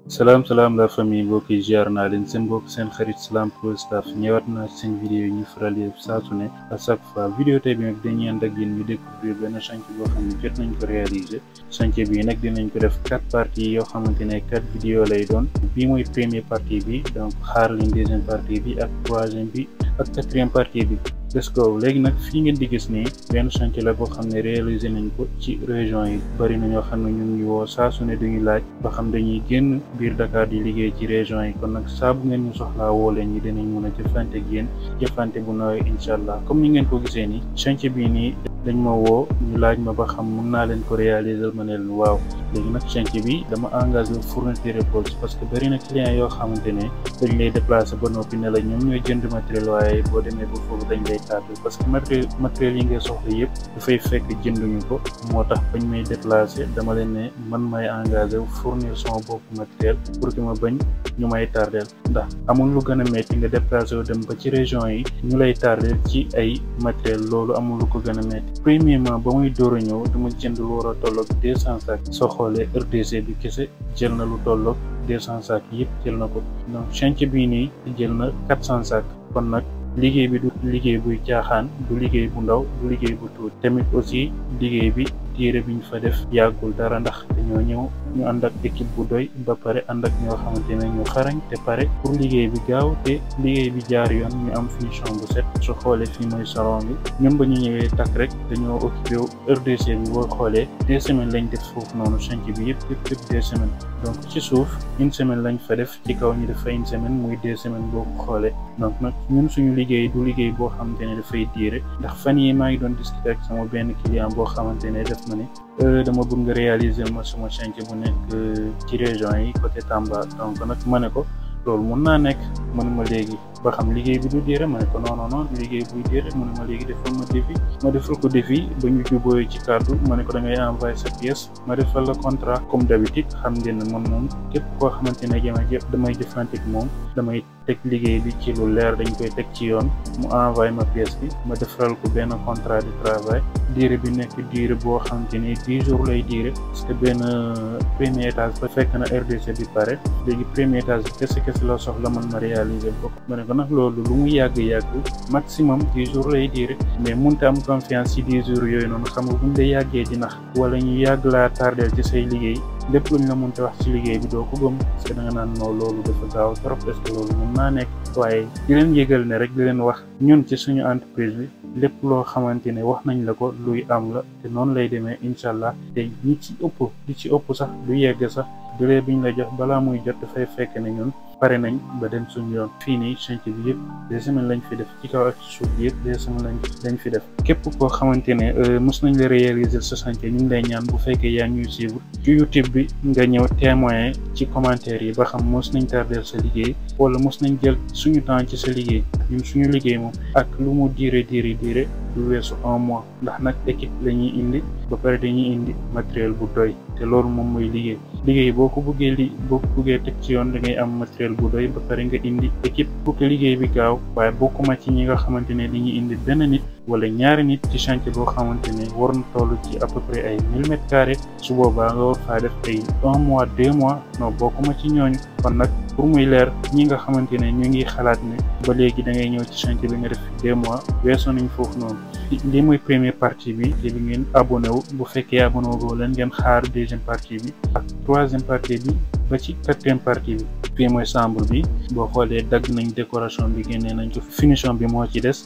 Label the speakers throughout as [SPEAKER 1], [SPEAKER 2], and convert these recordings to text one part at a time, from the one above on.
[SPEAKER 1] salaam salaam la famille mbokk yi ziar naa leen seen mbokk seen xarit Salam Pro Staff ñëwaat naa seen vidéo yi ñu faral di saa su ne à chaque fois vidéo tey bi nag dañuy ànd ak yéen ñu découvrir benn chantier boo xam ne jot nañ ko réaliser chantier bi nag dinañ ko def 4 parties yoo xamante ne 4 vidéo lay doon bii mooy première partie bi donc xaar leen deuxième partie bi ak troisième bi ak quatrième partie bi. let's go léegi nag fii ngeen di gis nii benn chantier la boo xam ne réalisé nañ ko ci région yi bari na ñoo xam ne ñu ngi woo saa su ne duñu laaj ba xam dañuy génn biir Dakar di liggéey ci région yi kon nag saa bu ngeen ñu soxlaa woo leen ñi dinañ mën a jëflante ak yéen jëflante bu nawee incha allah comme ni ngeen ko gisee nii chantier bii nii dañ ma woo ñu laaj ma ba xam mun naa leen ko réaliser ma ne leen waaw léegi nag chantier bi dama engagé fourniture repose parce que bari na client yoo xamante ne dañ lay déplacé ba noppi ne la ñoom ñooy jënd matériel waaye boo demee ba foofu dañ lay parce que matériel yi ngay soxla yëpp dafay fekk jënduñu ko moo tax bañ may déplacé dama leen ne man may engagé fournir sama bopp matériel pour que ma bañ ñu may tardeel ndax amul lu gën a metti nga déplacé wu dem ba ci région yi ñu lay tardeel ci ay matériel loolu amul lu ko gën a metti premièrement ba muy door a ñëw dama jënd lu war a tolloog 200 sacs soo xoolee RDC bi kese jël na lu tolloog 200 sacs yëpp jël na ko donc chantier bii nii jël na 400 sacs kon nag liggéey bi du liggéey buy caaxaan du liggéey bu ndaw du liggéey bu tuuti tamit aussi liggéey bi diire bi ñu fa def yàggul dara ndax dañoo ñëw ñu ànd ak équipe bu doy ba pare ànd ak ñoo xamante ne ñu xarañ te pare pour liggéey bi gaaw te liggéey bi jaar yoon ñu am finition bu set su xoolee fii mooy salon bi ñun ba ñu ñëwee takk rek dañoo occupé RDC bi boo xoolee 2 semaines lañ def foofu noonu chantier bi yëpp 2 semaines donc ci suuf 1 semaine lañ fa def ci kaw ñu def fa 1 semaine muy 2 semaines boo ko xoolee donc nag ñun suñu liggéey du liggéey boo xamante ne dafay diire ndax fan yi maa ngi doon discuter ak sama benn client boo xamante ne def ma ne dama bëgg nga réaliser ma sama chantier bu nekk ci région yi côté Tamba donc nag ma ne ko loolu mun naa nekk mënuma léegi ba xam liggéey bi du diire ma ne ko non liggéey buy diire mu ne ma léegi defal ma défi ma defal ko défi ba ñu jubóoyee ci kàddu ma ne ko da ngay envoyer sa pièce ma defal la contrat comme d'habitude xam ngeen ne man moom képp koo xamante ne damay jëflante ak moom damay teg liggéey bi ci lu leer dañ koy teg ci yoon mu envoyé ma pièce bi ma defaral ko benn contrat de travail diire bi nekk diire boo xamante ni 10 jours lay diire parce que benn premier étage ba fekk na RDC bi pare léegi premier étage bi kese la soxla man ma réaliser ko ma ne ko nag loolu lu mu yàgg maximum 10 jours lay diire mais mënta am confiance ci 10 jours yooyu noonu xam nga buñ la yàggee di nax wala ñu yàgg laa tardeel ci say liggéey lépp luñ la mënta wax ci liggéey bi doo ko gëm parce que da nga naan non loolu dafa gaaw trop est-ce que loolu mën naa nekk waaye di leen yëgal ne rek di leen wax ñun ci suñu entreprise bi lépp loo xamante ne wax nañ la ko luy am la te noonu lay demee incha allah te ñi ci ëpp sax du yegg sax délai biñ la jox balaa muy jot dafay fekk ne ñun pare nañ ba dem suñu yoon fii nii chantier bi yëpp 2 semaines lañ fi def ci kaw ak ci suuf bi yëpp 2 semaines lañ fi def képp koo xamante ne mos nañ la réaliser sa chantier ñu ngi lay ñaan bu fekkee yaa ñuy suivre ci YouTube bi nga ñëw témoin ci commentaire yi ba xam mos nañ tardeel sa liggéey wala mos nañ jël suñu temps ci sa liggéey ñun suñu liggéey moom ak lu mu diire du weesu 1 mois ndax nag équipe la ñuy indi ba pare dañuy indi matériel bu doy te loolu moom mooy liggéey boo ko bëggee teg ci yoon da ngay am matériel bu doy ba pare nga indi équipe pour que liggéey bi gaaw waaye bokkuma ci ñi nga xamante ne dañuy indi benn nit wala ñaari nit ci chantier boo xamante ne war na toll ci à peu près ay 1000 mètres carrés su boobaa nga war faa def ay 1 mois 2 mois non bokkuma ci ñooñu kon nag pour muy leer ñi nga xamante ne ñu ngi xalaat ne ba léegi da ngay ñëw ci chantier bi nga def 2 mois weesoo nañ foofu noonu lii mooy première partie bi te bi ngeen abonné wu bu fekkee abonné wu leen ngeen xaar deuxième partie bi ak troisième partie bi ba ci quatrième partie bi fii mooy chambre bi boo xoolee dagg nañ décoration bi génnee nañ ko finition bi moo ci des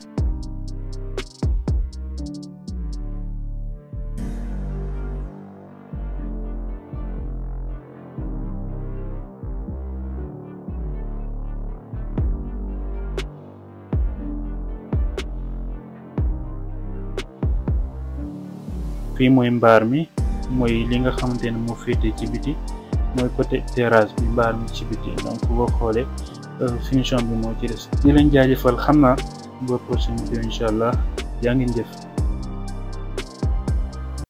[SPEAKER 1] fii mooy mbaar mi mooy li nga xamante ne moo féete ci biti mooy côté terrasse bi mbaar mi ci biti donc boo xoolee finition bi moo ci des di leen jaajëfal xam naa ba prochaine vidéo incha allah yaa ngeen jëf